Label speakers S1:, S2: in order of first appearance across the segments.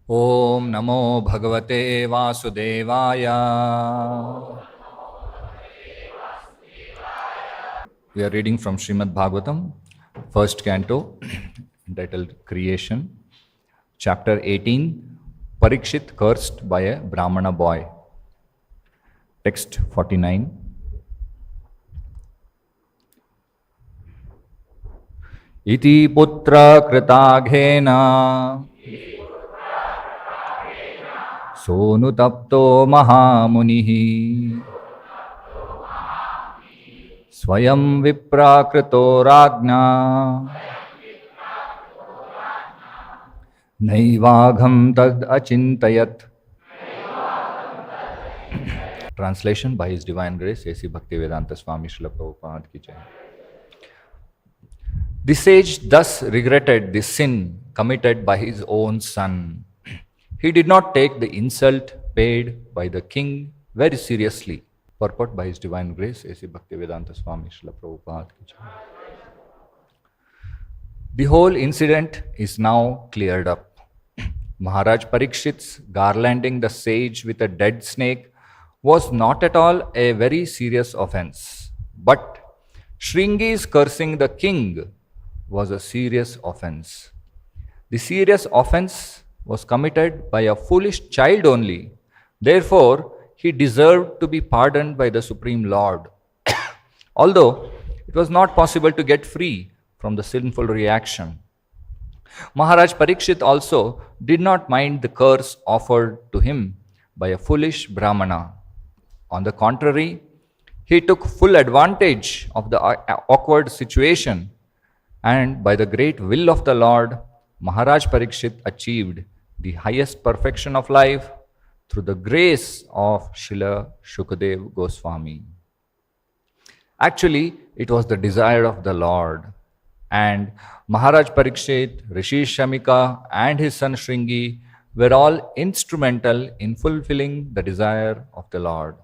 S1: Om Namo Bhagavate Vasudevaya. We are reading from Srimad Bhagavatam, first canto, entitled Creation, chapter 18, Parikshit cursed by a Brahmana boy. Text 49. Iti putra kritaghena sonutapto mahamunihi swayam viprakrito ragna naivagham tad achintayat. Translation by His Divine Grace, A.C. Bhaktivedanta Swami Srila Prabhupada ki jai. The sage thus regretted the sin committed by his own son. He did not take the insult paid by the king very seriously. Purport by His Divine Grace, A.C. Bhaktivedanta Swami Srila Prabhupada ki jai. The whole incident is now cleared up. Maharaj Parikshit's garlanding the sage with a dead snake was not at all a very serious offense. But Shringi's cursing the king was a serious offense. The serious offense was committed by a foolish child only. Therefore, he deserved to be pardoned by the Supreme Lord. Although it was not possible to get free from the sinful reaction. Maharaj Parikshit also did not mind the curse offered to him by a foolish Brahmana. On the contrary, he took full advantage of the awkward situation, and by the great will of the Lord, Maharaj Parikshit achieved the highest perfection of life through the grace of Srila Shukadev Goswami. Actually, it was the desire of the Lord, and Maharaj Parikshit, Rishi Shamika, and his son Shringi were all instrumental in fulfilling the desire of the Lord.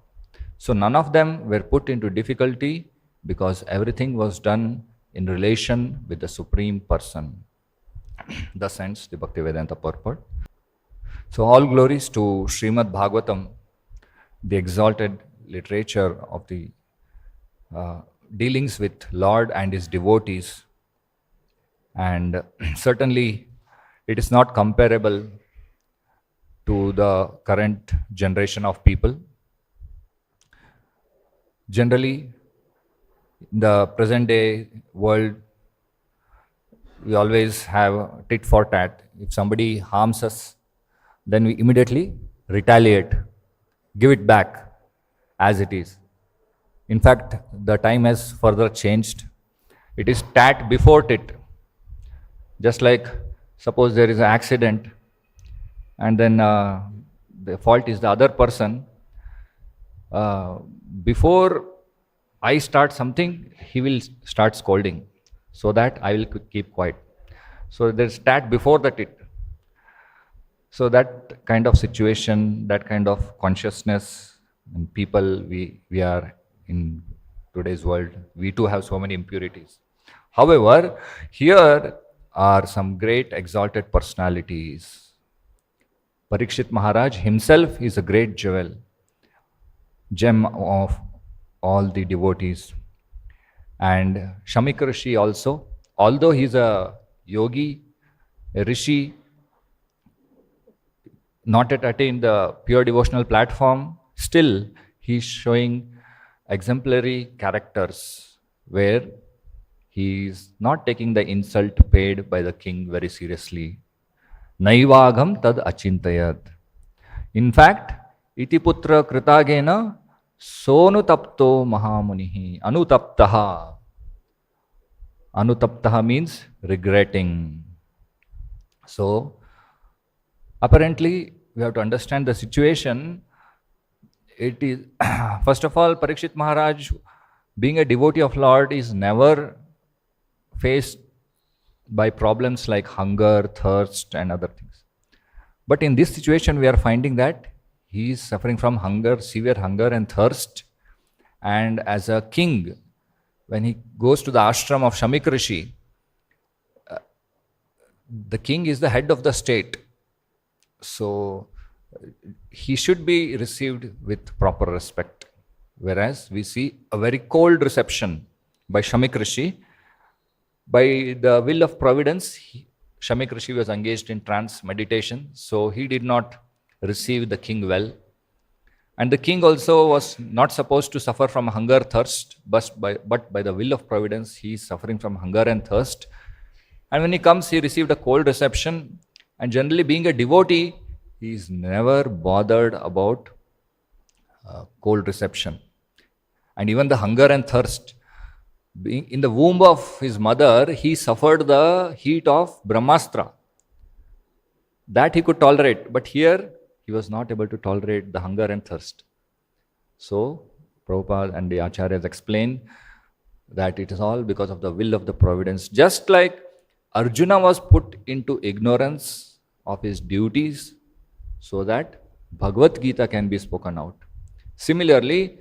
S1: So none of them were put into difficulty because everything was done in relation with the Supreme Person. Thus ends the Bhaktivedanta purport. So all glories to Srimad Bhagavatam, the exalted literature of the dealings with Lord and His devotees. And certainly it is not comparable to the current generation of people. Generally, in the present day world, we always have tit for tat. If somebody harms us, then we immediately retaliate, give it back as it is. In fact, the time has further changed. It is tat before tit. Just like suppose there is an accident and then the fault is the other person. Before I start something, he will start scolding so that I will keep quiet. So there's tat before the tit. So that kind of situation, that kind of consciousness and people we are in today's world, we too have so many impurities. However, here are some great exalted personalities. Parikshit Maharaj himself is a great gem of all the devotees. And Shamika Rishi also, although he is a yogi, a rishi, not yet attained the pure devotional platform, still he is showing exemplary characters where he is not taking the insult paid by the king very seriously. Naivagam tad achintayat. In fact, iti putra kritagena sonutapto mahamunihi. Anutaptaha. Anutaptaha means regretting. So, apparently, we have to understand the situation. It is, first of all, Parikshit Maharaj, being a devotee of Lord, is never faced by problems like hunger, thirst, and other things. But in this situation, we are finding that he is suffering from hunger, severe hunger and thirst. And as a king, when he goes to the ashram of Shamik Rishi, the king is the head of the state. So he should be received with proper respect. Whereas we see a very cold reception by Shamik Rishi. By the will of providence, Shamik Rishi was engaged in trance meditation, so he did not receive the king well. And the king also was not supposed to suffer from hunger, thirst, but by the will of providence, he is suffering from hunger and thirst. And when he comes, he received a cold reception. And generally, being a devotee, he is never bothered about cold reception. And even the hunger and thirst. Being in the womb of his mother, he suffered the heat of Brahmastra. That he could tolerate. But here, he was not able to tolerate the hunger and thirst. So, Prabhupada and the Acharyas explain that it is all because of the will of the providence. Just like Arjuna was put into ignorance of his duties so that Bhagavad Gita can be spoken out. Similarly,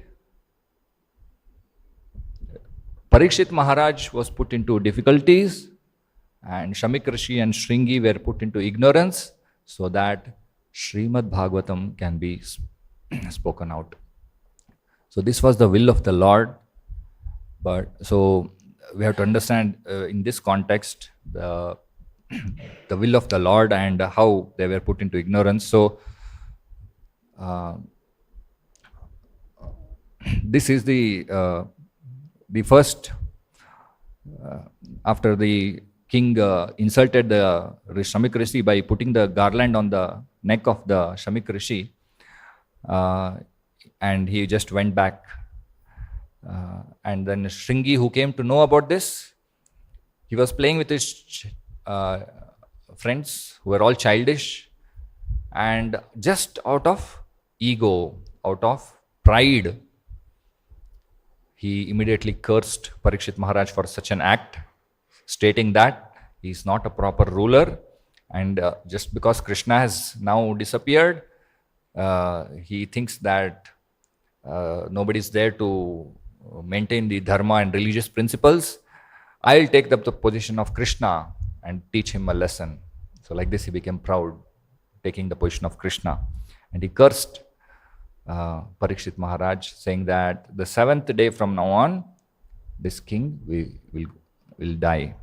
S1: Parikshit Maharaj was put into difficulties and Shamik Rishi and Shringi were put into ignorance so that Srimad Bhagavatam can be spoken out. So this was the will of the Lord. But so we have to understand in this context the will of the Lord and how they were put into ignorance. So this is the first after the king insulted the Shamik Rishi by putting the garland on the neck of the Shamik Rishi, and he just went back. And then Shringi, who came to know about this, he was playing with his friends who were all childish, and just out of ego, out of pride, he immediately cursed Parikshit Maharaj for such an act, stating that he is not a proper ruler, and just because Krishna has now disappeared, he thinks that nobody is there to maintain the dharma and religious principles. I'll take up the position of Krishna and teach him a lesson. So like this he became proud, taking the position of Krishna. And he cursed Parikshit Maharaj, saying that the 7th day from now on, this king will die.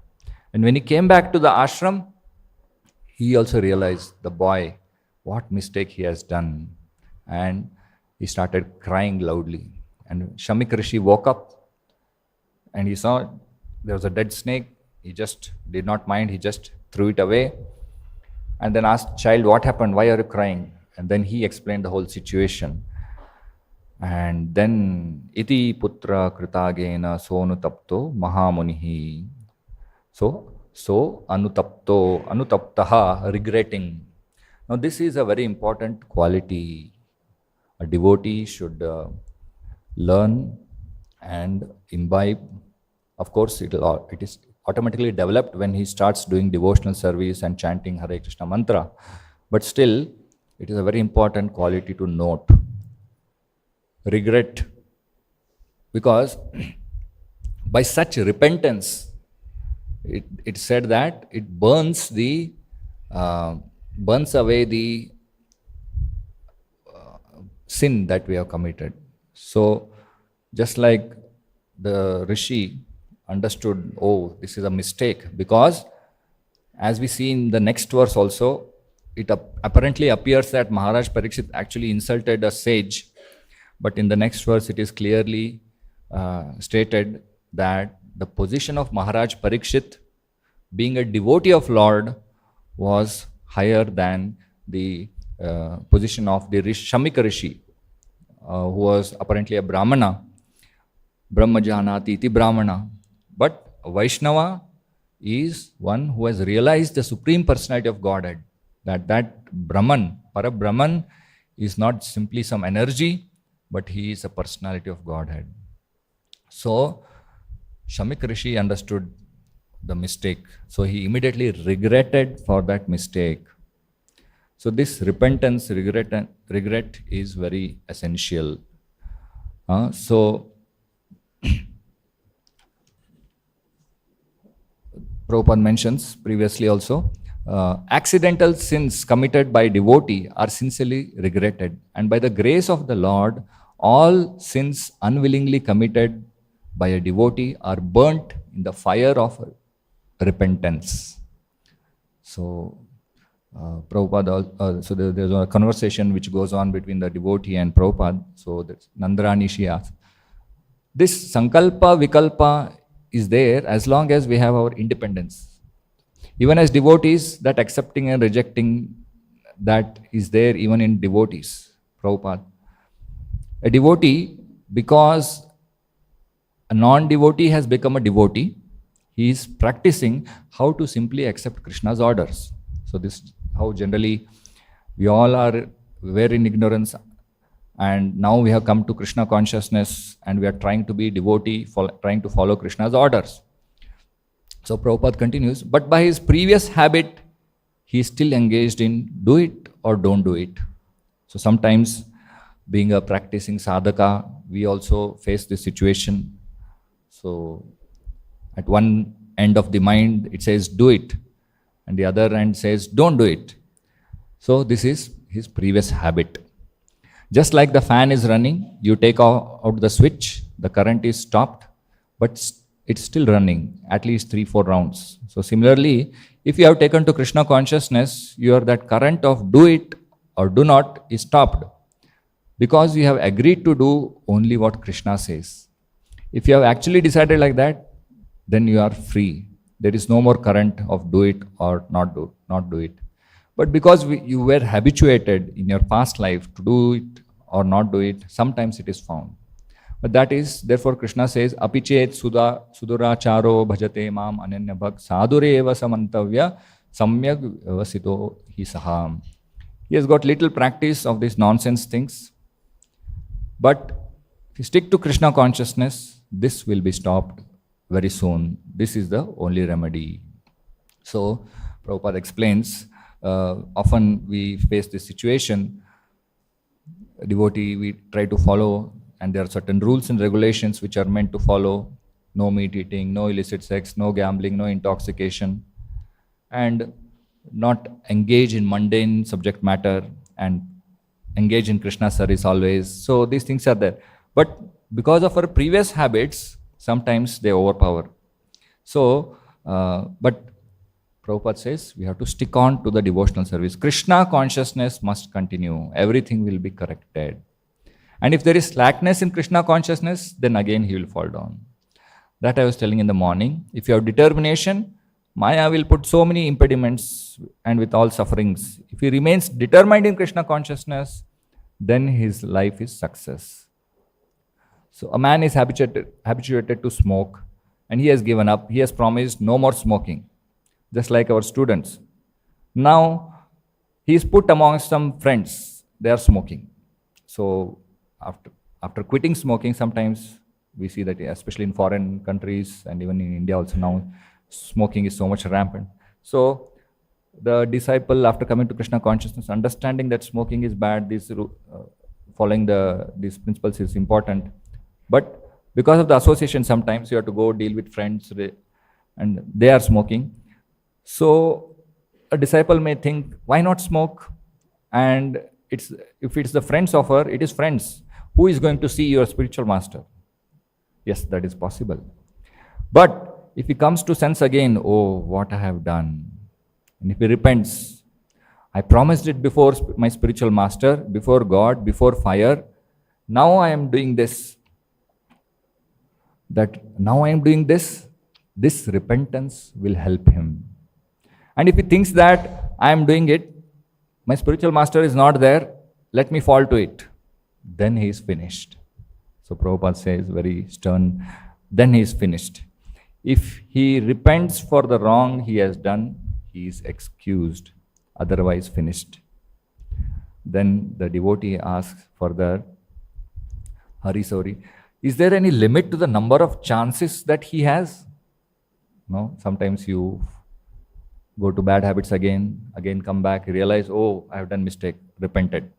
S1: And when he came back to the ashram, he also realized, the boy, what mistake he has done. And he started crying loudly. And Shamik Rishi woke up and he saw there was a dead snake. He just did not mind, he just threw it away. And then asked, child, what happened? Why are you crying? And then he explained the whole situation. And then iti putra kritagena sonutapto mahamunihi. So anutaptaha, regretting. Now this is a very important quality. A devotee should learn and imbibe. Of course, it is automatically developed when he starts doing devotional service and chanting Hare Krishna mantra. But still, it is a very important quality to note. Regret. Because by such repentance, it said that it burns away the sin that we have committed. So, just like the Rishi understood, oh, this is a mistake, because as we see in the next verse also, it apparently appears that Maharaj Parikshit actually insulted a sage, but in the next verse it is clearly stated that the position of Maharaj Parikshit, being a devotee of Lord, was higher than the position of the Shamik Rishi, who was apparently a Brahmana, Brahma Janati iti Brahmana. But a Vaishnava is one who has realized the Supreme Personality of Godhead, that Brahman, Para-Brahman, is not simply some energy, but he is a personality of Godhead. So, Shamik Rishi understood the mistake. So, he immediately regretted for that mistake. So, this repentance, regret is very essential. So, Prabhupada mentions previously also Accidental sins committed by devotee are sincerely regretted, and by the grace of the Lord, all sins unwillingly committed by a devotee are burnt in the fire of repentance. So, Prabhupada, there's a conversation which goes on between the devotee and Prabhupada. So, that's Nandarani, she asks, this Sankalpa, Vikalpa is there as long as we have our independence. Even as devotees, that accepting and rejecting, that is there even in devotees, Prabhupada. A devotee, because a non-devotee has become a devotee, he is practicing how to simply accept Krishna's orders. So this is how generally we all are very in ignorance, and now we have come to Krishna consciousness and we are trying to be devotee, trying to follow Krishna's orders. So Prabhupada continues, but by his previous habit, he is still engaged in do it or don't do it. So sometimes, being a practicing sadhaka, we also face this situation. So at one end of the mind, it says do it, and the other end says don't do it. So this is his previous habit. Just like the fan is running, you take out the switch, the current is stopped, but it's still running at least 3-4 rounds. So similarly, if you have taken to Krishna consciousness, that current of do it or do not is stopped, because you have agreed to do only what Krishna says. If you have actually decided like that, then you are free. There is no more current of do it or not do it. But because you were habituated in your past life to do it or not do it, sometimes it is found. But that is, therefore Krishna says, apichet suduracharo bhajate mam ananya bhak sadhure eva samantavya samyak vasito hi saham. He has got little practice of these nonsense things. But if you stick to Krishna consciousness, this will be stopped very soon. This is the only remedy. So Prabhupada explains, often we face this situation, a devotee we try to follow, and there are certain rules and regulations which are meant to follow. No meat eating, no illicit sex, no gambling, no intoxication, and not engage in mundane subject matter and engage in Krishna service always. So these things are there. But because of our previous habits, sometimes they overpower. So, but Prabhupada says we have to stick on to the devotional service. Krishna consciousness must continue. Everything will be corrected. And if there is slackness in Krishna consciousness, then again he will fall down. That I was telling in the morning. If you have determination, Maya will put so many impediments and with all sufferings. If he remains determined in Krishna consciousness, then his life is success. So a man is habituated to smoke, and he has given up. He has promised no more smoking, just like our students. Now, he is put amongst some friends. They are smoking. So after quitting smoking, sometimes we see that, especially in foreign countries and even in India also now, smoking is so much rampant. So the disciple, after coming to Krishna consciousness, understanding that smoking is bad, following these principles is important. But because of the association, sometimes you have to go deal with friends and they are smoking. So a disciple may think, why not smoke? And if it's the friends offer, it is friends. Who is going to see your spiritual master? Yes, that is possible. But if he comes to sense again, oh, what I have done. And if he repents, I promised it before my spiritual master, before God, before fire. Now I am doing this. This repentance will help him. And if he thinks that I am doing it, my spiritual master is not there, let me fall to it, then he is finished. So Prabhupada says very stern, then he is finished. If he repents for the wrong he has done, he is excused, otherwise finished. Then the devotee asks further, Hari Sauri, is there any limit to the number of chances that he has? No, sometimes you go to bad habits again come back, realize, oh, I have done mistake, repented.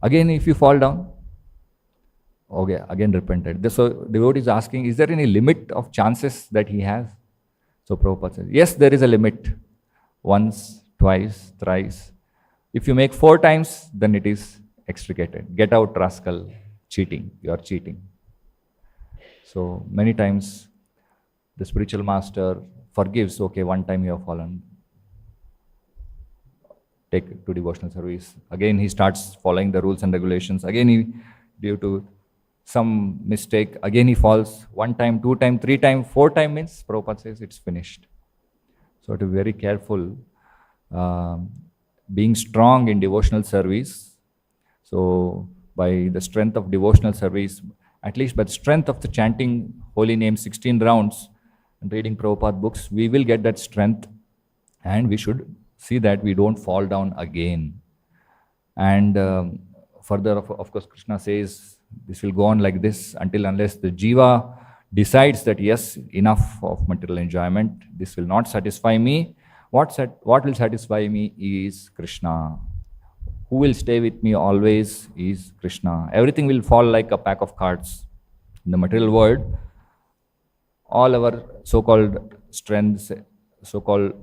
S1: Again, if you fall down, okay, again repented. So devotee is asking, is there any limit of chances that he has? So Prabhupada says, yes, there is a limit. once, twice, thrice. If you make 4 times, then it is extricated. Get out, rascal, cheating. You are cheating. So many times the spiritual master forgives. Okay, one time you have fallen, take to devotional service. Again, he starts following the rules and regulations. Again, due to some mistake, again he falls. 1 time, 2 time, 3 time, 4 time means Prabhupada says it's finished. So to be very careful, being strong in devotional service. So by the strength of devotional service, at least by the strength of the chanting holy name 16 rounds and reading Prabhupada books, we will get that strength, and we should see that we don't fall down again. And further, of course, Krishna says this will go on like this unless the jiva decides that yes, enough of material enjoyment, this will not satisfy me. What will satisfy me is Krishna. Who will stay with me always is Krishna. Everything will fall like a pack of cards. In the material world, all our so-called strengths, so-called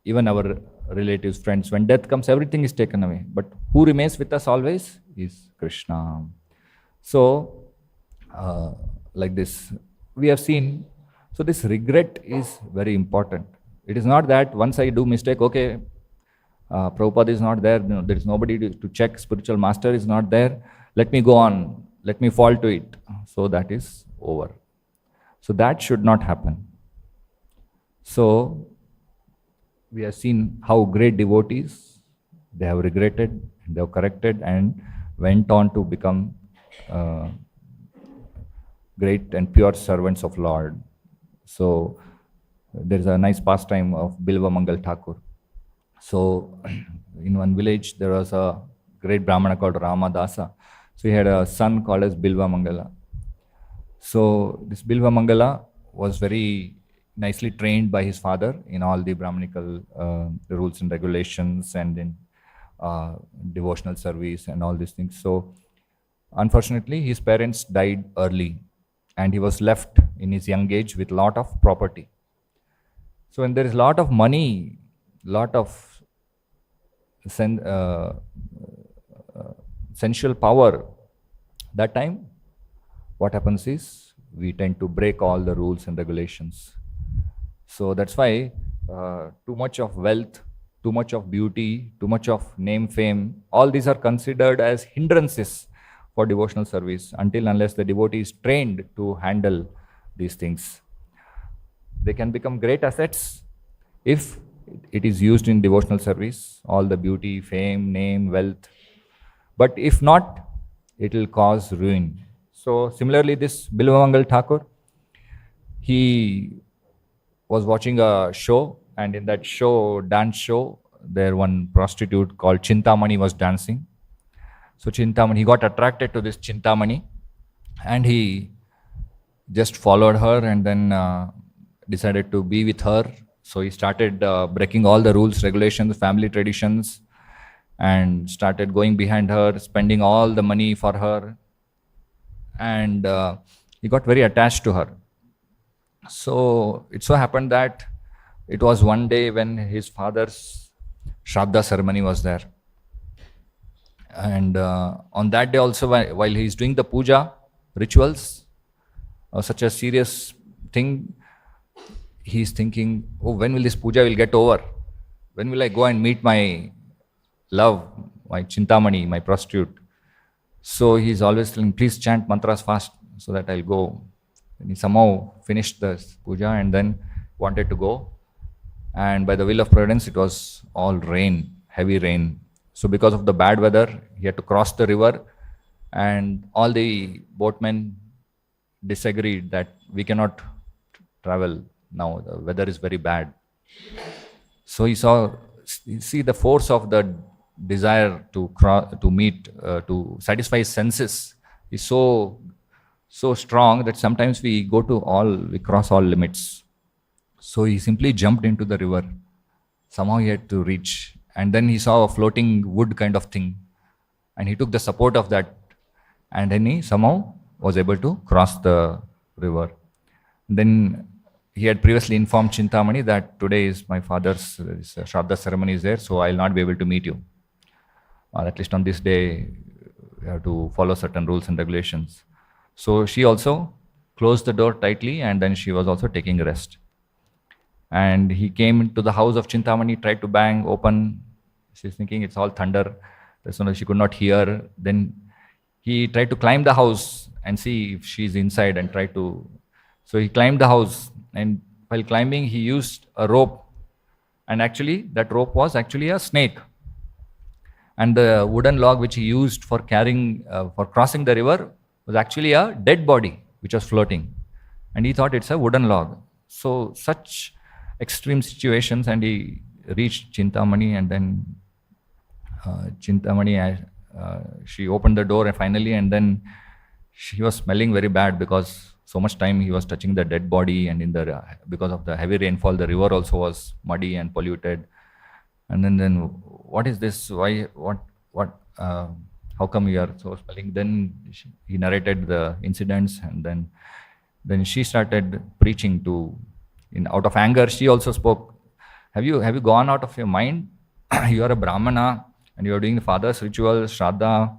S1: even our relatives, friends, when death comes, everything is taken away. But who remains with us always is Krishna. So, like this, we have seen, so this regret is very important. It is not that once I do mistake, okay, Prabhupada is not there, there is nobody to check, spiritual master is not there, let me go on, let me fall to it. So that is over. So that should not happen. So we have seen how great devotees, they have regretted, they have corrected and went on to become great and pure servants of Lord. So there is a nice pastime of Bilva Mangal Thakur. So in one village there was a great Brahmana called Rama Dasa. So he had a son called as Bilva Mangala. So this Bilva Mangala was very nicely trained by his father in all the Brahmanical rules and regulations and in devotional service and all these things. So unfortunately his parents died early and he was left in his young age with a lot of property. So when there is a lot of money, lot of sensual power, that time what happens is we tend to break all the rules and regulations. So that's why too much of wealth, too much of beauty, too much of name, fame, all these are considered as hindrances for devotional service unless the devotee is trained to handle these things. They can become great assets if it is used in devotional service, all the beauty, fame, name, wealth. But if not, it will cause ruin. So similarly, this Bilvamangal Thakur, he was watching a show, and in that show, dance show, there one prostitute called Chintamani was dancing. So Chintamani, he got attracted to this Chintamani, and he just followed her and then decided to be with her. So he started breaking all the rules, regulations, family traditions, and started going behind her, spending all the money for her. And he got very attached to her. So it so happened that it was one day when his father's Shraddha ceremony was there. And on that day also, while he is doing the puja rituals, such a serious thing, he is thinking, oh, when will this puja will get over? When will I go and meet my love, my Chintamani, my prostitute? So he is always telling, please chant mantras fast so that I'll go. And he somehow finished the puja and then wanted to go. And by the will of Providence, it was all rain, heavy rain. So because of the bad weather, he had to cross the river, and all the boatmen disagreed that we cannot travel now, the weather is very bad. So he see the force of the desire to satisfy his senses is so strong that sometimes we cross all limits. So he simply jumped into the river. Somehow he had to reach, and then he saw a floating wood kind of thing, and he took the support of that, and then he somehow was able to cross the river. Then he had previously informed Chintamani that today is my father's Shraddha ceremony is there, so I'll not be able to meet you. Or at least on this day, you have to follow certain rules and regulations. So she also closed the door tightly, and then she was also taking rest. And he came to the house of Chintamani, tried to bang, open. She's thinking it's all thunder. So she could not hear. Then he tried to climb the house and see if she's inside and tried to. So he climbed the house, and while climbing, he used a rope. And actually, that rope was actually a snake. And the wooden log which he used for carrying, for crossing the river was actually a dead body which was floating. And he thought it's a wooden log. So such extreme situations, and he reached Chintamani, and then Chintamani, she opened the door and finally, and then she was smelling very bad because so much time he was touching the dead body, and because of the heavy rainfall, the river also was muddy and polluted. And then what is this? Why? What? How come you are so smelling? Then he narrated the incidents, and then she started preaching out of anger. She also spoke. Have you gone out of your mind? You are a Brahmana, and you are doing the father's rituals, Shraddha,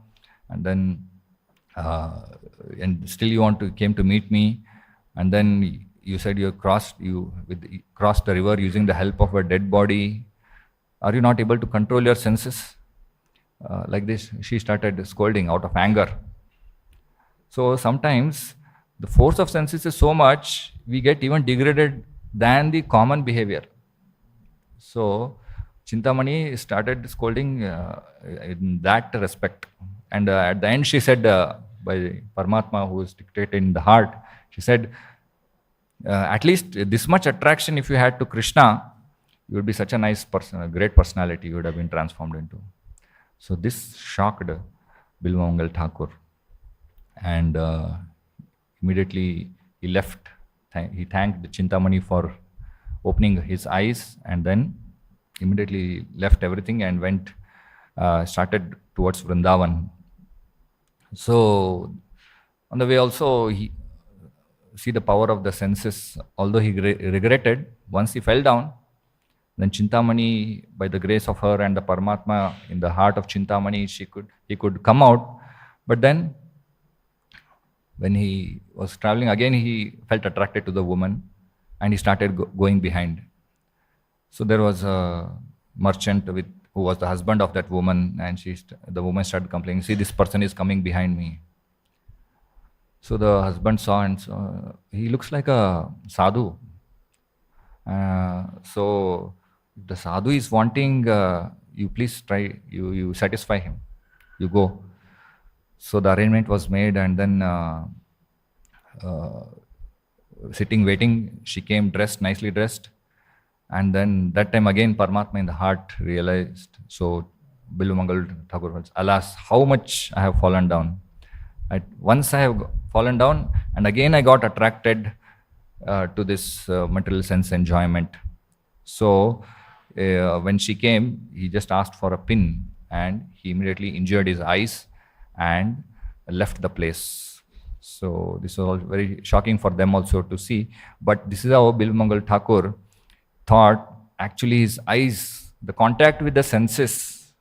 S1: and then and still you came to meet me, and then you said you crossed the river using the help of a dead body. Are you not able to control your senses? Like this, she started scolding out of anger. So sometimes the force of senses is so much, we get even degraded than the common behavior. So Chintamani started scolding in that respect. And at the end she said, by Paramatma who is dictated in the heart, she said, at least this much attraction if you had to Krishna, you would be such a nice person, a great personality you would have been transformed into. So this shocked Bilvamangal Thakur. And immediately he left. He thanked Chintamani for opening his eyes, and then immediately left everything and started towards Vrindavan. So on the way also, he see the power of the senses. Although he regretted, once he fell down, then Chintamani, by the grace of her and the Paramatma in the heart of Chintamani, he could come out. But then, when he was traveling again, he felt attracted to the woman, and he started going behind. So there was a merchant who was the husband of that woman, and the woman started complaining, "See, this person is coming behind me." So the husband saw, and he looks like a sadhu. So the sadhu is wanting, you please try, you satisfy him, you go. So the arrangement was made, and then sitting, waiting, she came nicely dressed. And then that time again, Paramatma in the heart realized. So Bilvamangal Thakur was, alas, how much I have fallen down. Once I have fallen down, and again I got attracted to this material sense enjoyment. So when she came, he just asked for a pin, and he immediately injured his eyes and left the place. So this was all very shocking for them also to see. But this is how Bilvamangal Thakur thought actually his eyes, the contact with the senses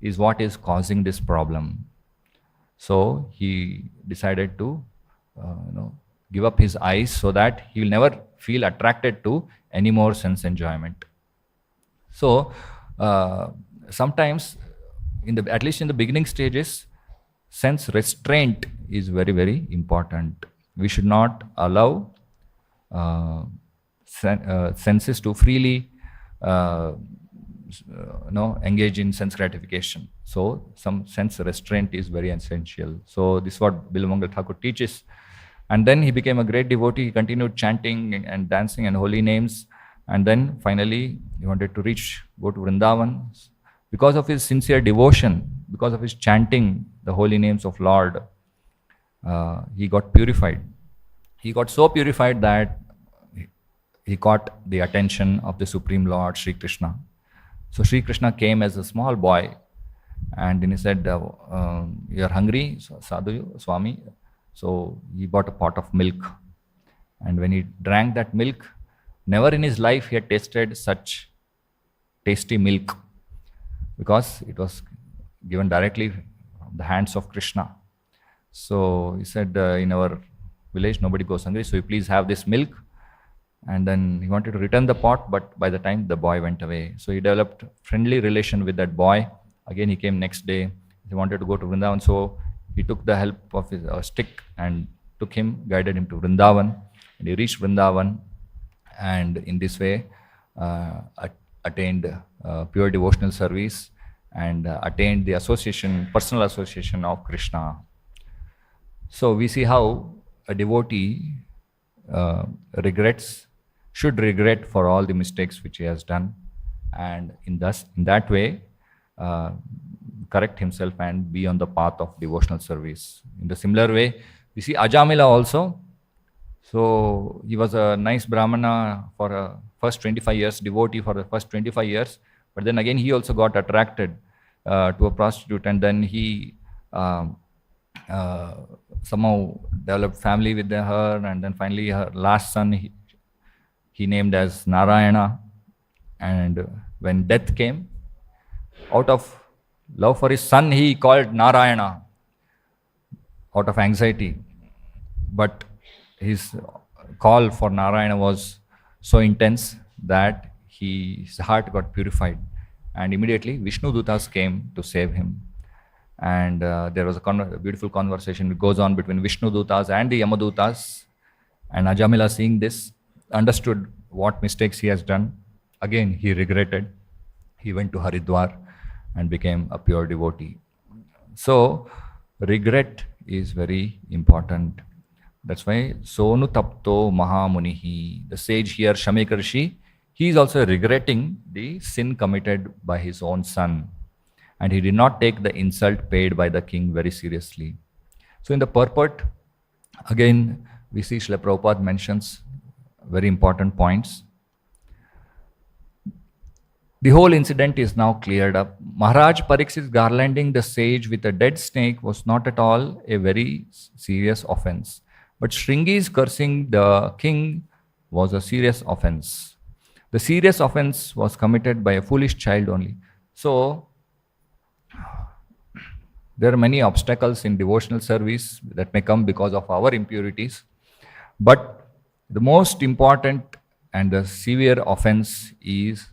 S1: is what is causing this problem. So he decided to give up his eyes so that he will never feel attracted to any more sense enjoyment. So sometimes, at least in the beginning stages, sense restraint is very, very important. We should not allow senses to freely engage in sense gratification. So some sense restraint is very essential. So this is what Bilvamangal Thakur teaches. And then he became a great devotee. He continued chanting and dancing and holy names. And then finally he wanted to go to Vrindavan. Because of his sincere devotion, because of his chanting the holy names of Lord, he got purified. He got so purified that he caught the attention of the Supreme Lord, Sri Krishna. So Sri Krishna came as a small boy, and then he said, "You are hungry, Sadhu, Swami?" So he bought a pot of milk, and when he drank that milk, Never in his life he had tasted such tasty milk, because it was given directly from the hands of Krishna. So he said, in our village, nobody goes hungry, so you please have this milk. And then he wanted to return the pot, but by the time the boy went away, so he developed friendly relation with that boy. Again, he came next day. He wanted to go to Vrindavan, so he took the help of his stick and took him, guided him to Vrindavan. And he reached Vrindavan, and in this way attained pure devotional service and attained the association, personal association of Krishna. So we see how a devotee should regret for all the mistakes which he has done, and in that way correct himself and be on the path of devotional service. In the similar way, we see Ajamila also. So he was a nice Brahmana for first 25 years, devotee for the first 25 years. But then again, he also got attracted to a prostitute, and then he somehow developed family with her, and then finally her last son he named as Narayana. And when death came, out of love for his son, he called Narayana out of anxiety. But his call for Narayana was so intense that his heart got purified, and immediately Vishnu Dutas came to save him. And there was a beautiful conversation that goes on between Vishnu Dutas and the Yamadutas. And Ajamila, seeing this, understood what mistakes he has done. Again, he regretted. He went to Haridwar and became a pure devotee. So, regret is very important. That's why Sonu Tapto Mahamunihi, the sage here, Shamika Rishi, he is also regretting the sin committed by his own son. And he did not take the insult paid by the king very seriously. So in the purport, again, we see Srila Prabhupada mentions very important points. The whole incident is now cleared up. Maharaj Parikshit garlanding the sage with a dead snake was not at all a very serious offense. But Shringi's cursing the king was a serious offense. The serious offense was committed by a foolish child only. So, there are many obstacles in devotional service that may come because of our impurities. But the most important and the severe offense is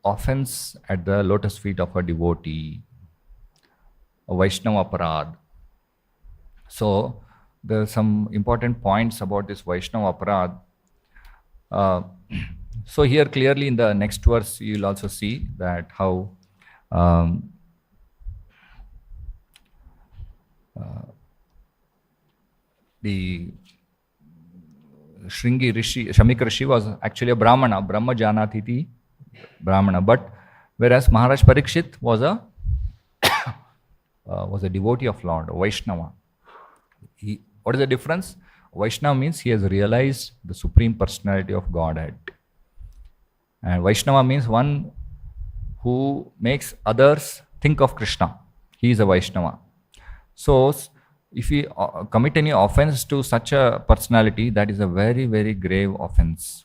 S1: offense at the lotus feet of a devotee, a Vaishnava-aparadha. So, there are some important points about this Vaishnava-aparadha. So here clearly in the next verse, you will also see that how the Shringi Rishi, Shamika Rishi was actually a Brahmana, Brahma Janatiti Brahmana, but whereas Maharaj Parikshit was a devotee of Lord, a Vaishnava. What is the difference? Vaishnava means he has realized the Supreme Personality of Godhead. And Vaishnava means one who makes others think of Krishna. He is a Vaishnava. So, if we commit any offense to such a personality, that is a very, very grave offense.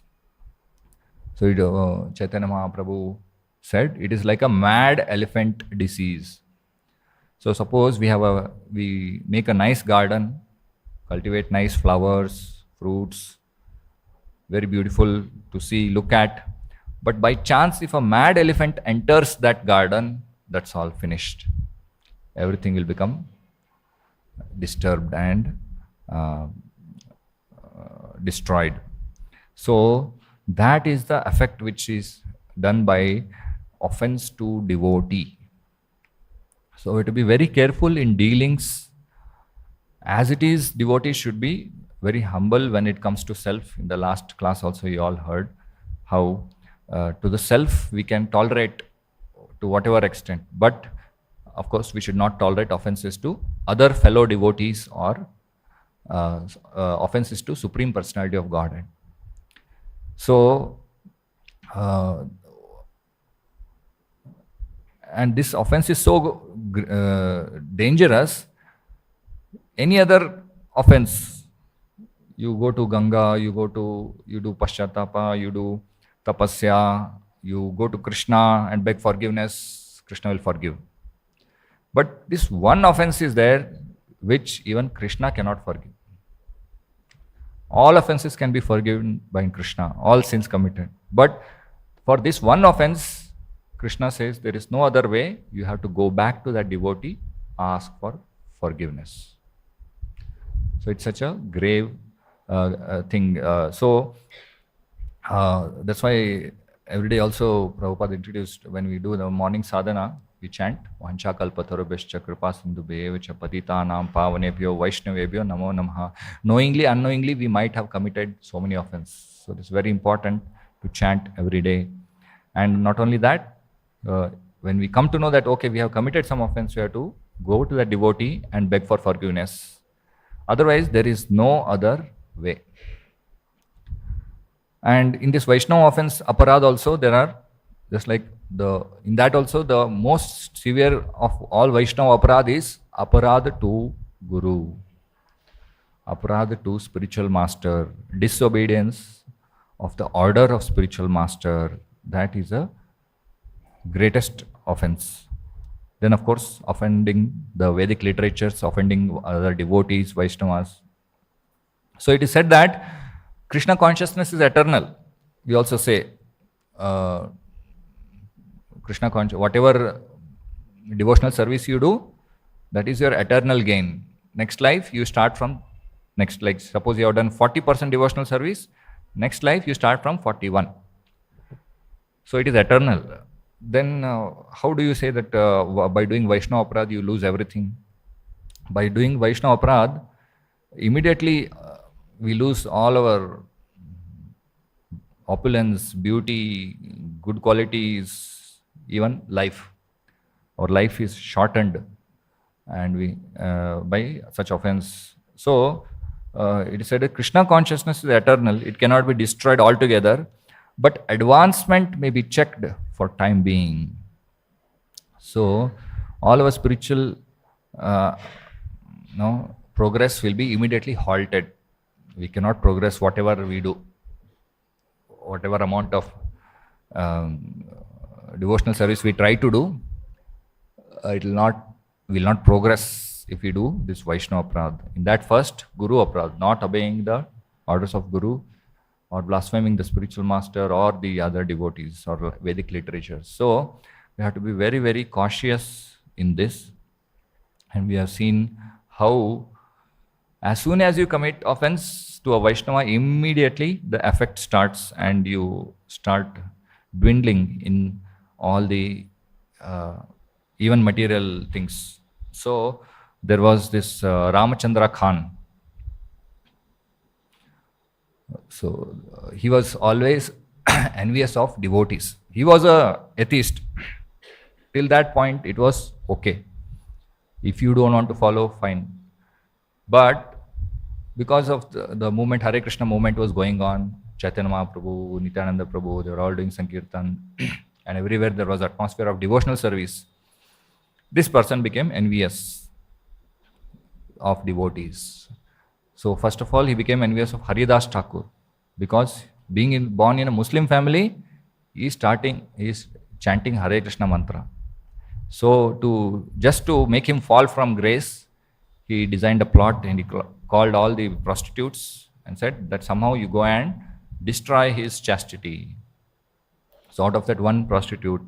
S1: So, Chaitanya Mahaprabhu said, it is like a mad elephant disease. So, suppose we make a nice garden, cultivate nice flowers, fruits, very beautiful to see, look at. But by chance, if a mad elephant enters that garden, that's all finished. Everything will become disturbed and destroyed. So that is the effect which is done by offense to devotee. So we have to be very careful in dealings. As it is, devotees should be very humble when it comes to self. In the last class also you all heard how to the self we can tolerate to whatever extent. But of course, we should not tolerate offenses to other fellow devotees or offenses to Supreme Personality of Godhead. So, and this offense is so dangerous. Any other offense, You go to Ganga, you do Paschatapa, you do Tapasya, you go to Krishna and beg forgiveness, Krishna will forgive. But this one offense is there which even Krishna cannot forgive. All offenses can be forgiven by Krishna, all sins committed. But for this one offense, Krishna says there is no other way. You have to go back to that devotee, ask for forgiveness. So it's such a grave thing. That's why every day also Prabhupada introduced, when we do the morning sadhana, we chant Vancha kalpatarubhascha kripa sindhubhyevacha patitanam pavanebhyo vaishnavebhyo namo namaha. Knowingly, unknowingly, we might have committed so many offenses. So it's very important to chant every day. And not only that, when we come to know that, okay, we have committed some offense, we have to go to the devotee and beg for forgiveness. Otherwise, there is no other way. And in this Vaishnava offense, aparadha also, there are, just like in that also, the most severe of all Vaishnava aparadha is aparadha to Guru, aparadha to spiritual master, disobedience of the order of spiritual master. That is the greatest offense. Then, of course, offending the Vedic literatures, offending other devotees, Vaishnavas. So it is said that Krishna consciousness is eternal. We also say Krishna consciousness, whatever devotional service you do, that is your eternal gain. Next life, you start from next, like suppose you have done 40% devotional service, next life you start from 41. So it is eternal. Then how do you say that by doing Vaishnava-aparadha you lose everything? By doing Vaishnava-aparadha, immediately we lose all our opulence, beauty, good qualities, even life. Our life is shortened, and we by such offense. So it is said that Krishna consciousness is eternal; it cannot be destroyed altogether, but advancement may be checked for time being. So all our spiritual progress will be immediately halted. We cannot progress whatever we do, whatever amount of devotional service we try to do. It will not progress if we do this Vaishnava-aparadha. In that first, Guru-aparadha, not obeying the orders of Guru, or blaspheming the spiritual master or the other devotees or Vedic literature. So we have to be very, very cautious in this. And we have seen how as soon as you commit offense to a Vaishnava, immediately the effect starts and you start dwindling in all the even material things. So there was this Ramachandra Khan. So he was always envious of devotees. He was a atheist. Till that point, it was okay. If you don't want to follow, fine. But because of the movement, Hare Krishna movement was going on, Chaitanya Mahaprabhu, Nityananda Prabhu, they were all doing Sankirtan, and everywhere there was atmosphere of devotional service. This person became envious of devotees. So first of all, he became envious of Haridas Thakur, because being born in a Muslim family, he is chanting Hare Krishna mantra. So just to make him fall from grace, he designed a plot and he called all the prostitutes and said that somehow you go and destroy his chastity. So out of that one prostitute,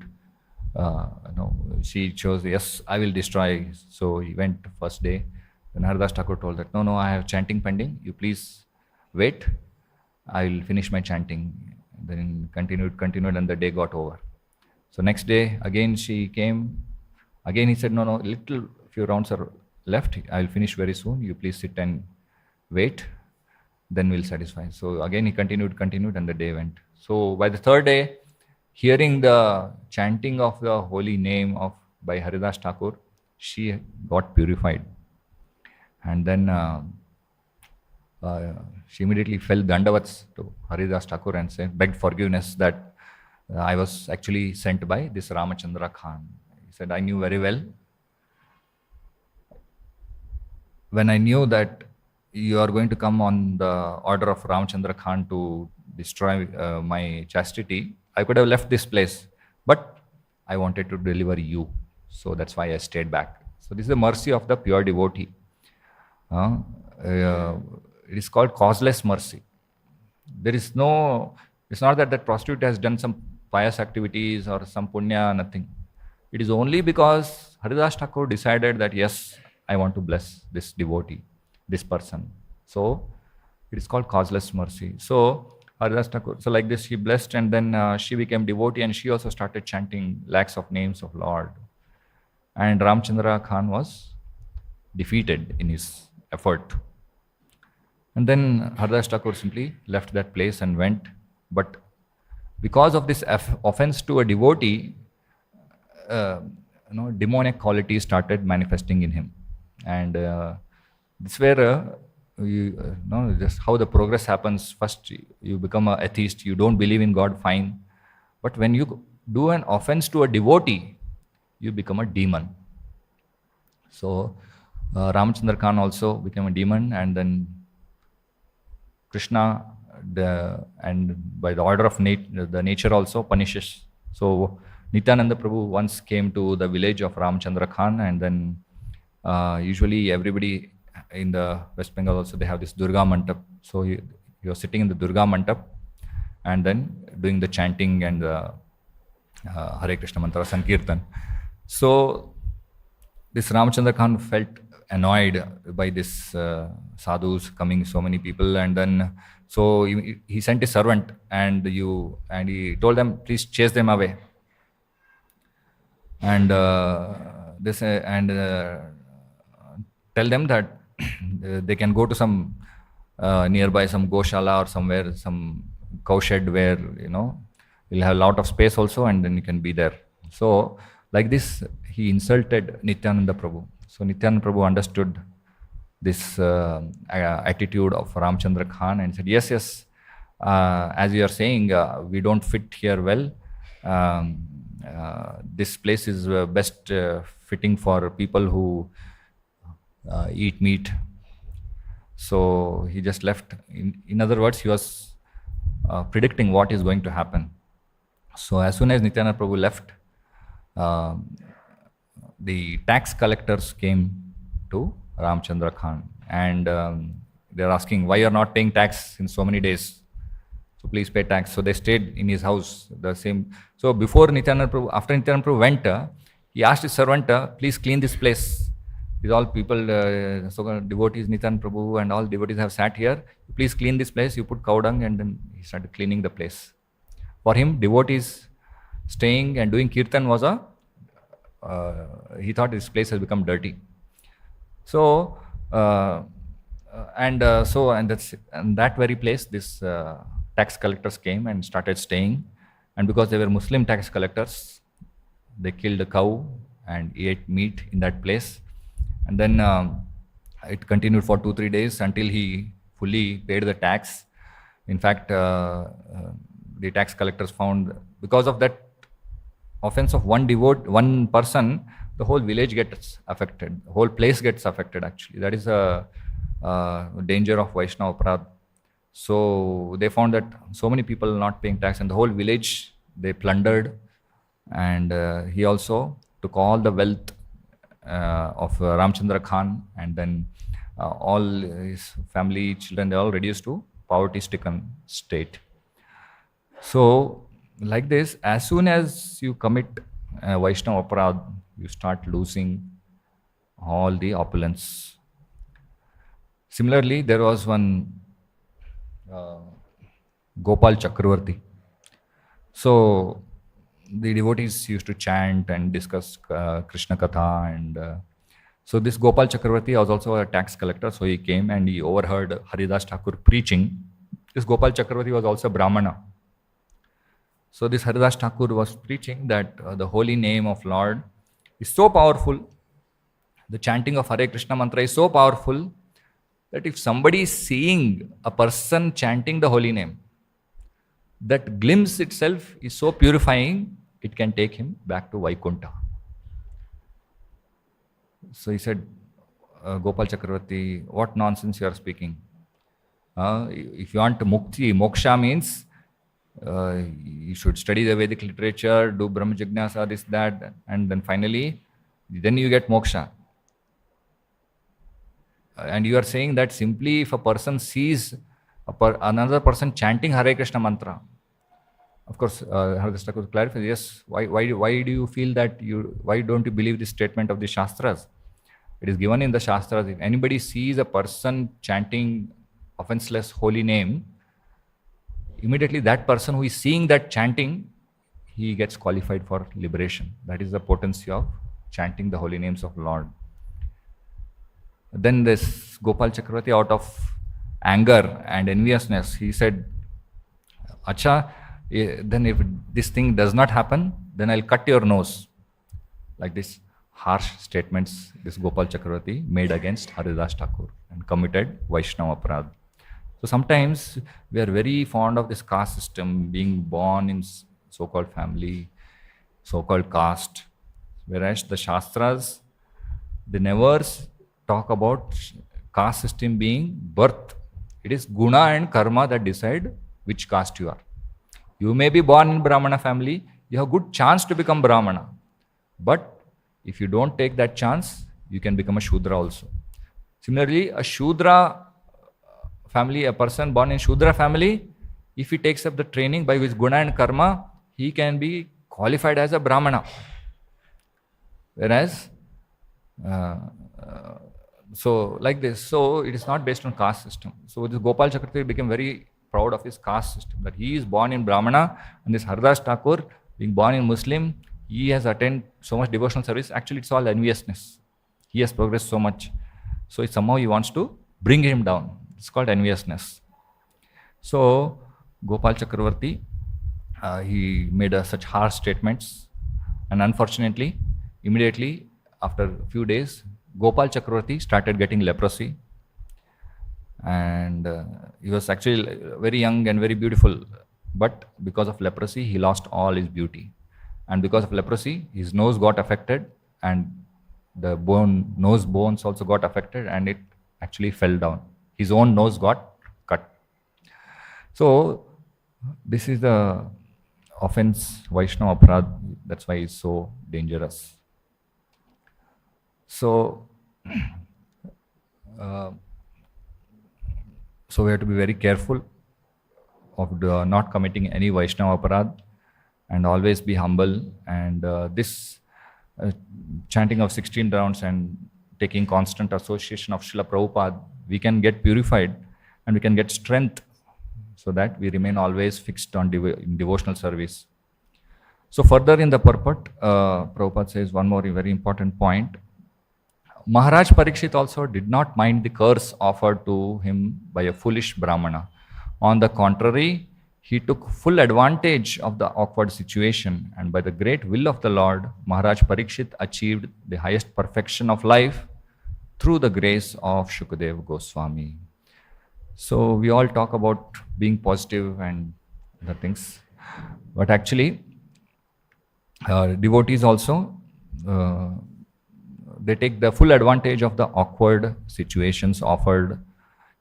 S1: she chose, yes, I will destroy. So he went first day. Then Haridas Thakur told that, no, I have chanting pending. You please wait. I will finish my chanting. Then continued, and the day got over. So next day, again she came. Again he said, no, few rounds are left. I will finish very soon. You please sit and wait. Then we'll satisfy. So again he continued, and the day went. So by the third day, hearing the chanting of the holy name by Haridas Thakur, she got purified. And then she immediately fell dandavats to Haridas Thakur and begged forgiveness that I was actually sent by this Ramachandra Khan. He said, I knew very well. When I knew that you are going to come on the order of Ramchandra Khan to destroy my chastity, I could have left this place. But I wanted to deliver you. So that's why I stayed back. So this is the mercy of the pure devotee. Uh, it is called causeless mercy. There is no, it's not that that prostitute has done some pious activities or some punya, nothing. It is only because Haridas Thakur decided that yes, I want to bless this devotee, this person. So it is called causeless mercy. So Haridas Thakur, so like this, he blessed, and then she became devotee, and she also started chanting lakhs of names of Lord. And Ramchandra Khan was defeated in his effort. And then Haridas Thakur simply left that place and went. But because of this offense to a devotee, demonic qualities started manifesting in him. And this where just how the progress happens. First, you become an atheist, you don't believe in God, fine. But when you do an offense to a devotee, you become a demon. So Ramchandra Khan also became a demon, and then Krishna, and by the order of the nature also punishes. So Nityananda Prabhu once came to the village of Ramchandra Khan, and then usually everybody in the West Bengal also, they have this Durga Mantap. So he was sitting in the Durga Mantap and then doing the chanting and the Hare Krishna mantra Sankirtan. So this Ramchandra Khan felt annoyed by this sadhus coming, so many people, and then so he sent his servant, and he told them, please chase them away, and tell them that they can go to some nearby some Goshala or somewhere, some cow shed where you'll have a lot of space also, and then you can be there. So like this, he insulted Nityananda Prabhu. So Nityananda Prabhu understood this attitude of Ramchandra Khan and said, yes, as you are saying, we don't fit here well. This place is best fitting for people who eat meat. So he just left. In other words, he was predicting what is going to happen. So as soon as Nityananda Prabhu left, the tax collectors came to Ramchandra Khan, and they're asking, why you're not paying tax in so many days? So please pay tax. So they stayed in his house. The same. So before Nityananda Prabhu, after Nityananda Prabhu went, he asked his servant, please clean this place. These all people, so devotees, Nityananda Prabhu and all devotees have sat here. Please clean this place. You put cow dung, and then he started cleaning the place. For him, devotees staying and doing kirtan was he thought this place has become dirty. So and that very place, this tax collectors came and started staying, and because they were Muslim tax collectors, they killed a cow and ate meat in that place, and then it continued for 2-3 days until he fully paid the tax. In fact, the tax collectors found, because of that offense of one person, the whole village gets affected, the whole place gets affected actually. That is a danger of Vaishnava-aparadha. So they found that so many people not paying tax, and the whole village they plundered, and he also took all the wealth of Ramchandra Khan, and then all his family, children, they all reduced to poverty-stricken state. So like this, as soon as you commit Vaishnava-aparadha, you start losing all the opulence. Similarly, there was one Gopal Chakravarti. So the devotees used to chant and discuss Krishna Katha, and so this Gopal Chakravarti was also a tax collector. So he came and he overheard Haridas Thakur preaching. This Gopal Chakravarti was also Brahmana. So this Haridas Thakur was preaching that the holy name of Lord is so powerful, the chanting of Hare Krishna mantra is so powerful, that if somebody is seeing a person chanting the holy name, that glimpse itself is so purifying, it can take him back to Vaikuntha. So he said, Gopal Chakravarti, what nonsense you are speaking? If you want mukti, moksha means you should study the Vedic literature, do Brahma Jignasa, this, that, and then finally, then you get moksha. And you are saying that simply if a person sees another person chanting Hare Krishna mantra, of course, Haridas Thakur clarifies, yes, why do you feel that why don't you believe this statement of the Shastras? It is given in the Shastras. If anybody sees a person chanting offenseless holy name, immediately that person who is seeing that chanting, he gets qualified for liberation. That is the potency of chanting the holy names of Lord. Then this Gopal Chakravarti, out of anger and enviousness, he said, Acha, then if this thing does not happen, then I'll cut your nose. Like this harsh statements this Gopal Chakravarti made against Haridas Thakur and committed Vaishnava-aparadha. So sometimes we are very fond of this caste system, being born in so-called family, so-called caste, whereas the Shastras, they never talk about caste system being birth. It is Guna and Karma that decide which caste you are. You may be born in Brahmana family, you have good chance to become Brahmana. But if you don't take that chance, you can become a Shudra also. Similarly, a Shudra family, a person born in Shudra family, if he takes up the training by which Guna and Karma, he can be qualified as a Brahmana. Whereas, so like this, so it is not based on caste system. So this Gopal Chakravarti became very proud of his caste system, that he is born in Brahmana, and this Haridas Thakur, being born in Muslim, he has attained so much devotional service. Actually, it's all enviousness. He has progressed so much. So somehow he wants to bring him down. It's called enviousness. So Gopal Chakravarti, he made such harsh statements, and unfortunately, immediately after a few days, Gopal Chakravarti started getting leprosy, and he was actually very young and very beautiful, but because of leprosy, he lost all his beauty. And because of leprosy, his nose got affected, and the nose bones also got affected, and it actually fell down. His own nose got cut. So this is the offense, Vaishnava-aparadha. That's why it's so dangerous. So, so we have to be very careful of not committing any Vaishnava-aparadha, and always be humble. And this chanting of 16 rounds and taking constant association of Srila Prabhupada, we can get purified and we can get strength, so that we remain always fixed on devotional service. So further in the purport, Prabhupada says one more very important point. Maharaj Parikshit also did not mind the curse offered to him by a foolish Brahmana. On the contrary, he took full advantage of the awkward situation, and by the great will of the Lord, Maharaj Parikshit achieved the highest perfection of life through the grace of Shukadeva Goswami. So we all talk about being positive and other things, but actually devotees also, they take the full advantage of the awkward situations offered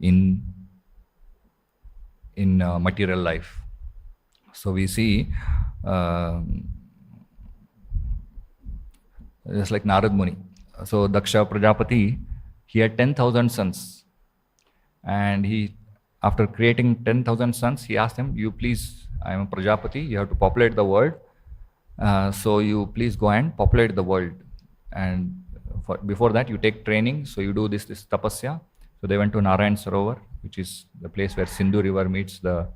S1: in material life. So we see just like Narad Muni. So Daksha Prajapati, he had 10,000 sons, and he, after creating 10,000 sons, he asked them, you please, I am a Prajapati, you have to populate the world, so you please go and populate the world, and before that you take training, so you do this tapasya. So they went to Narayan Sarovar, which is the place where Sindhu river meets the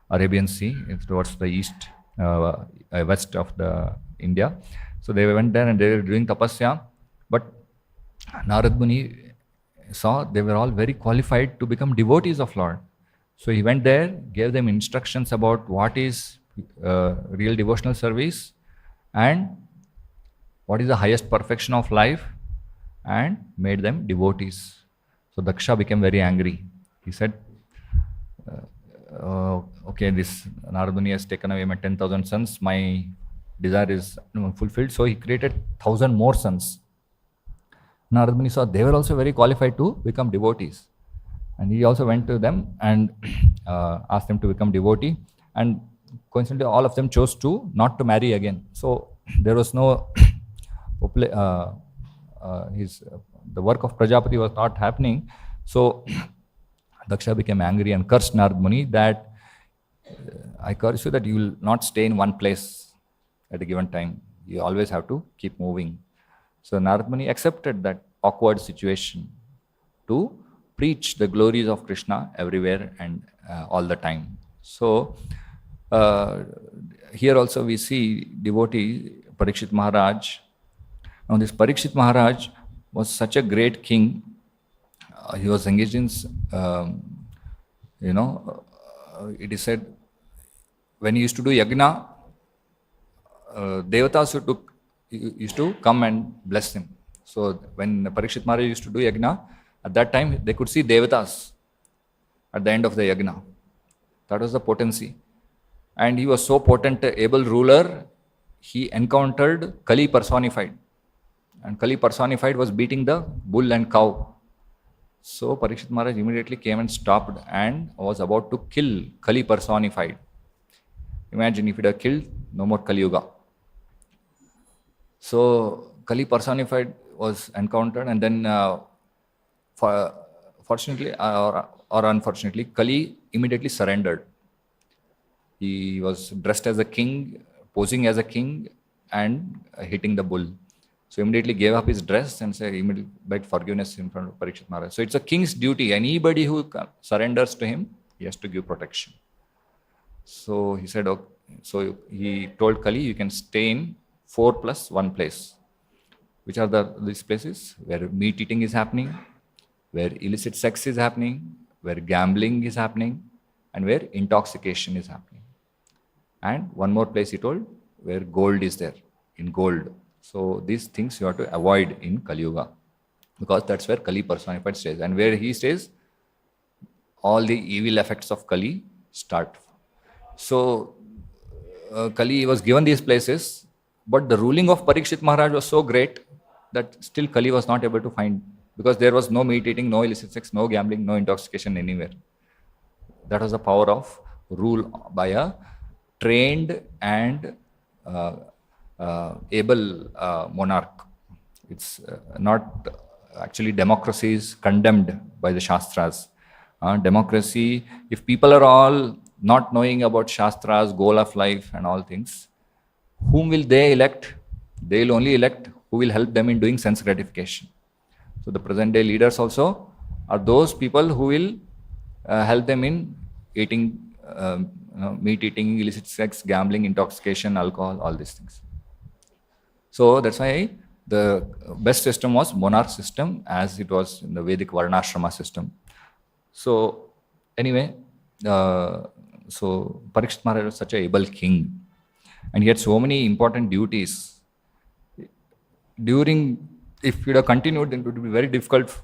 S1: Arabian Sea. It's towards the east, west of the India. So they went there and they were doing tapasya. But Narad Muni saw they were all very qualified to become devotees of Lord. So he went there, gave them instructions about what is real devotional service and what is the highest perfection of life, and made them devotees. So Daksha became very angry. He said, okay, this Narad Muni has taken away my 10,000 sons, my desire is fulfilled. So he created 1,000 more sons. Narad Muni saw they were also very qualified to become devotees. And he also went to them and asked them to become devotee. And coincidentally, all of them chose to not to marry again. So there was no the work of Prajapati was not happening. So Daksha became angry and cursed Narad Muni that I curse you that you will not stay in one place at a given time. You always have to keep moving. So Narad Muni accepted that awkward situation to preach the glories of Krishna everywhere and all the time. So here also we see devotee Parikshit Maharaj. Now this Parikshit Maharaj was such a great king. He was engaged in, it is said, when he used to do yagna, devatas used to come and bless him. So when Parikshit Maharaj used to do yagna, at that time they could see devatas at the end of the yagna. That was the potency. And he was so potent, able ruler, he encountered Kali personified. And Kali personified was beating the bull and cow. So Parikshit Maharaj immediately came and stopped and was about to kill Kali personified. Imagine if it had killed, no more Kali Yuga. So Kali personified was encountered, and then fortunately or unfortunately, Kali immediately surrendered. He was dressed as a king, posing as a king, and hitting the bull. So immediately gave up his dress and said, immediately begged forgiveness in front of Parikshit Maharaj. So it's a king's duty. Anybody who surrenders to him, he has to give protection. So he said, okay. So he told Kali, you can stay in 4 + 1 place. Which are these places? Where meat eating is happening, where illicit sex is happening, where gambling is happening, and where intoxication is happening. And one more place he told, where gold is there, in gold. So these things you have to avoid in Kali Yuga, because that's where Kali personified stays. And where he stays, all the evil effects of Kali start. So Kali was given these places, but the ruling of Parikshit Maharaj was so great that still Kali was not able to find, because there was no meat eating, no illicit sex, no gambling, no intoxication anywhere. That was the power of rule by a trained and able monarch. It's not actually, democracy is condemned by the Shastras. Democracy, if people are all not knowing about Shastras, goal of life and all things, whom will they elect? They will only elect who will help them in doing sense gratification. So the present day leaders also are those people who will help them in eating, meat eating, illicit sex, gambling, intoxication, alcohol, all these things. So that's why the best system was monarch system, as it was in the Vedic Varnashrama system. So anyway, so Parikshit Maharaj was such an able king, and he had so many important duties. If he would have continued, then it would be very difficult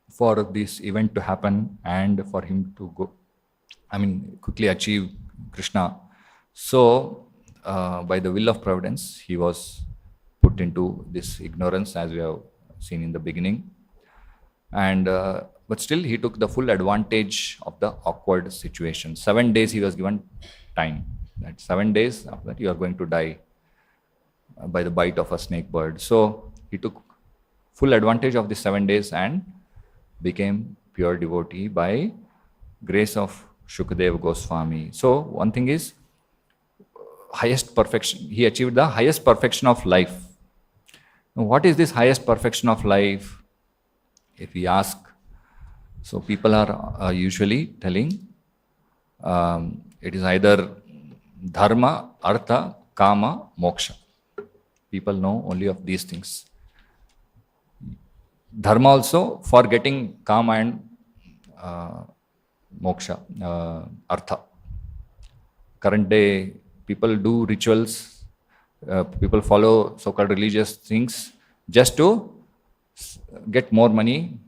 S1: for this event to happen and for him to quickly achieve Krishna. So by the will of Providence, he was put into this ignorance, as we have seen in the beginning. And but still he took the full advantage of the awkward situation. 7 days he was given time. That 7 days, after that you are going to die by the bite of a snake bird. So he took full advantage of the 7 days and became pure devotee by grace of Shukadeva Goswami. So one thing is, highest perfection. He achieved the highest perfection of life. Now, what is this highest perfection of life? If we ask, so people are usually telling it is either dharma, artha, kama, moksha. People know only of these things. Dharma also for getting kama and moksha, artha. Current day people do rituals, people follow so-called religious things just to get more money,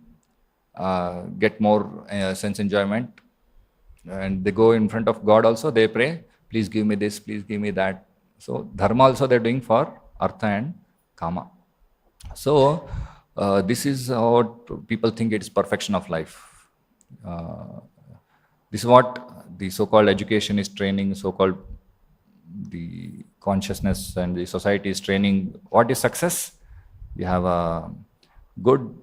S1: get more sense enjoyment, and they go in front of God also, they pray, please give me this, please give me that. So dharma also they're doing for artha and kama. So This is what people think it is perfection of life. This is what the so-called education is training, so-called the consciousness and the society is training. What is success? You have a good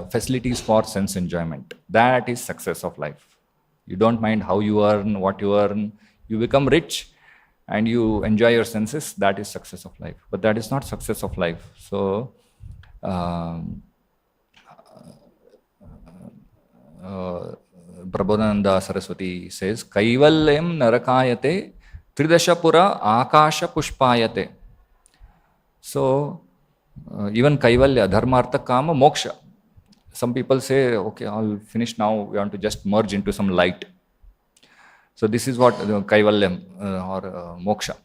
S1: facilities for sense enjoyment. That is success of life. You don't mind how you earn, what you earn. You become rich and you enjoy your senses. That is success of life. But that is not success of life. So, Prabhupada Saraswati says, Kaivalyam narakayate tridashapura akasha pushpayate. So, even Kaivalya, Dharma, Artha, Kama, Moksha. Some people say, okay, I'll finish now, we want to just merge into some light. So this is what Kaivalyam or Moksha.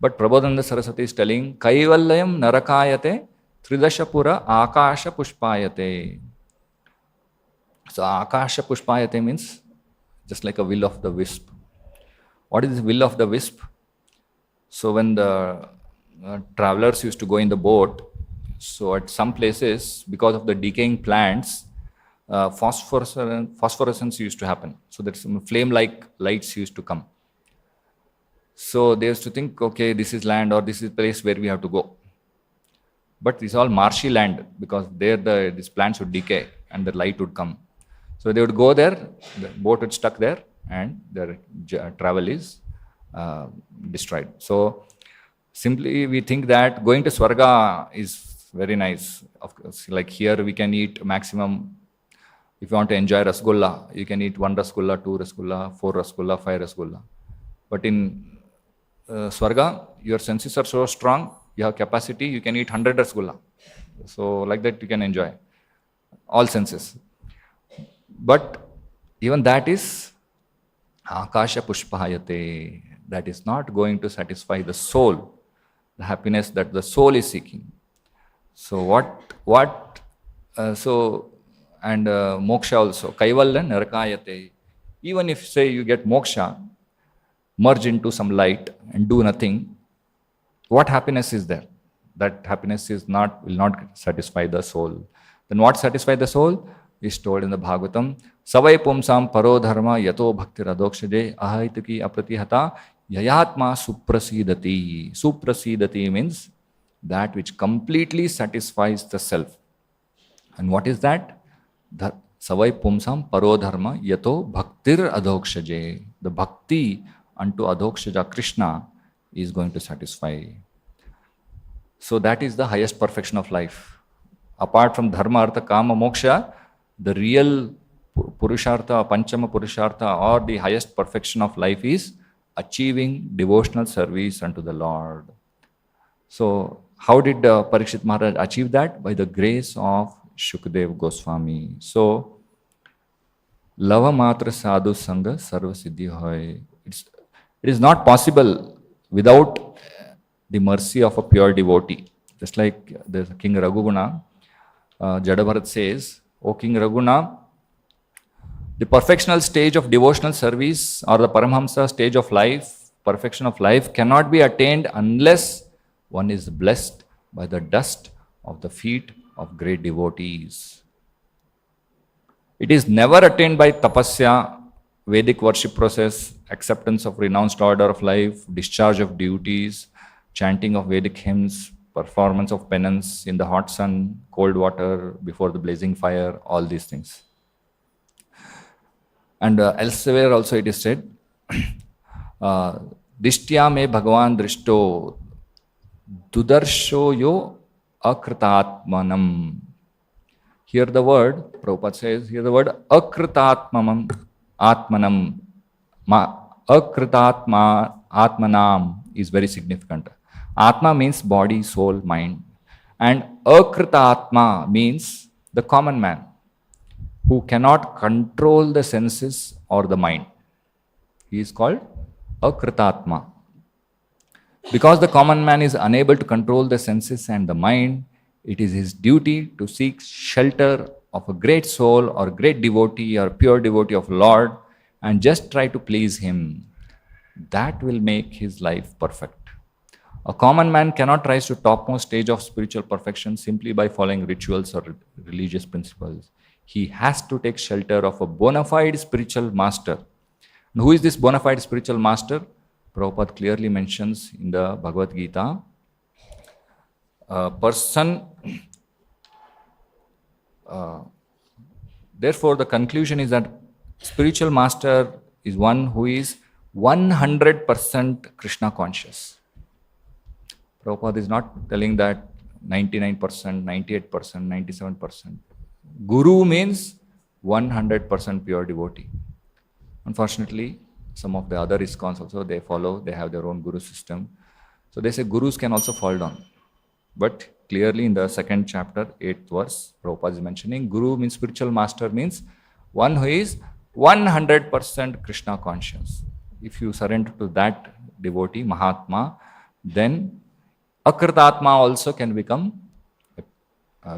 S1: But Prabhupada Saraswati is telling, Kaivalyam narakayate tridashapura akasha pushpayate. So akasha pushpayate means just like a will of the wisp. What is the will of the wisp? So when the travelers used to go in the boat, so at some places, because of the decaying plants, phosphorescence used to happen. So that some flame-like lights used to come. So they used to think, okay, this is land or this is the place where we have to go. But this is all marshy land because there these plants would decay and the light would come. So they would go there, the boat would stuck there and their travel is destroyed. So simply we think that going to Swarga is very nice. Of course, like here we can eat maximum. If you want to enjoy rasgulla, you can eat 1 rasgulla, 2 rasgulla, 4 rasgulla, 5 rasgulla. But in Swarga, your senses are so strong, you have capacity, you can eat 100 rasgulla. So like that you can enjoy all senses. But even that is akasha pushpayate. That is not going to satisfy the soul, the happiness that the soul is seeking. So moksha also, kaivalya narakayate. Even if say you get moksha, merge into some light and do nothing, what happiness is there? That happiness will not satisfy the soul. Then what satisfies the soul is told in the Bhagavatam, Savai pumsam paro dharma yato bhakti radokshade ahaitaki apratihata yayatma suprasidati. Suprasidati means that which completely satisfies the self. And what is that? Savai pumsam paro dharma yato bhaktir adokshaje. The bhakti unto adokshaja Krishna is going to satisfy. So that is the highest perfection of life. Apart from dharma, artha, kama, moksha, the real purushartha, panchama purushartha, or the highest perfection of life is achieving devotional service unto the Lord. So how did Parikshit Maharaj achieve that? By the grace of Shukadev Goswami. So, lava matra sadhu sangha sarva siddhi hoy. It is not possible without the mercy of a pure devotee. Just like the King Raghuguna, Jadabharat says, O King Raghuna, the perfectional stage of devotional service or the Paramhamsa stage of life, perfection of life cannot be attained unless one is blessed by the dust of the feet of great devotees. It is never attained by tapasya, Vedic worship process, acceptance of renounced order of life, discharge of duties, chanting of Vedic hymns, performance of penance in the hot sun, cold water, before the blazing fire, all these things. And elsewhere also it is said, Dishtya me Bhagavan Drishto Dudarsho yo akritatmanam. Here the word, Prabhupada says, here the word akritatmanam, atmanam, akritatmanam is very significant. Atma means body, soul, mind. And akritatma means the common man who cannot control the senses or the mind. He is called akritatma. Because the common man is unable to control the senses and the mind, it is his duty to seek shelter of a great soul or great devotee or pure devotee of Lord and just try to please him. That will make his life perfect. A common man cannot rise to topmost stage of spiritual perfection simply by following rituals or religious principles. He has to take shelter of a bona fide spiritual master. And who is this bona fide spiritual master? Prabhupada clearly mentions in the Bhagavad Gita, a person. Therefore, the conclusion is that spiritual master is one who is 100% Krishna conscious. Prabhupada is not telling that 99%, 98%, 97%. Guru means 100% pure devotee. Unfortunately, some of the other ISKCONs also, they have their own guru system. So they say gurus can also fall down. But clearly in the second chapter, 8th verse, Prabhupada is mentioning Guru means spiritual master, means one who is 100% Krishna conscious. If you surrender to that devotee, Mahatma, then Akritatma also can become,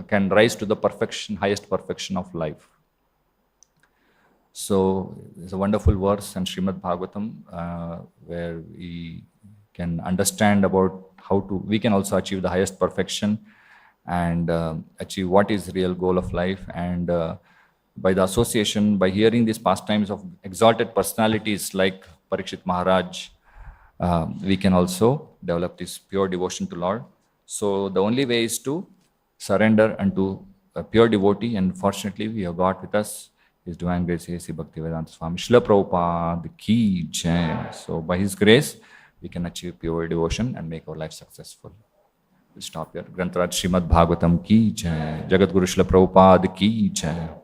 S1: can rise to the perfection, highest perfection of life. So there's a wonderful verse in Srimad Bhagavatam where we can understand about how to, we can also achieve the highest perfection and achieve what is real goal of life. And by the association, by hearing these pastimes of exalted personalities like Parikshit Maharaj, we can also develop this pure devotion to Lord. So the only way is to surrender unto a pure devotee, and fortunately we have got with us His Divine Grace A.C. Bhaktivedanta Swami Srila Prabhupada ki jai. So by His grace, we can achieve pure devotion and make our life successful. We'll stop here. Grantaraj Srimad Bhagavatam ki jai. Jagat Guru Srila Prabhupada ki jai.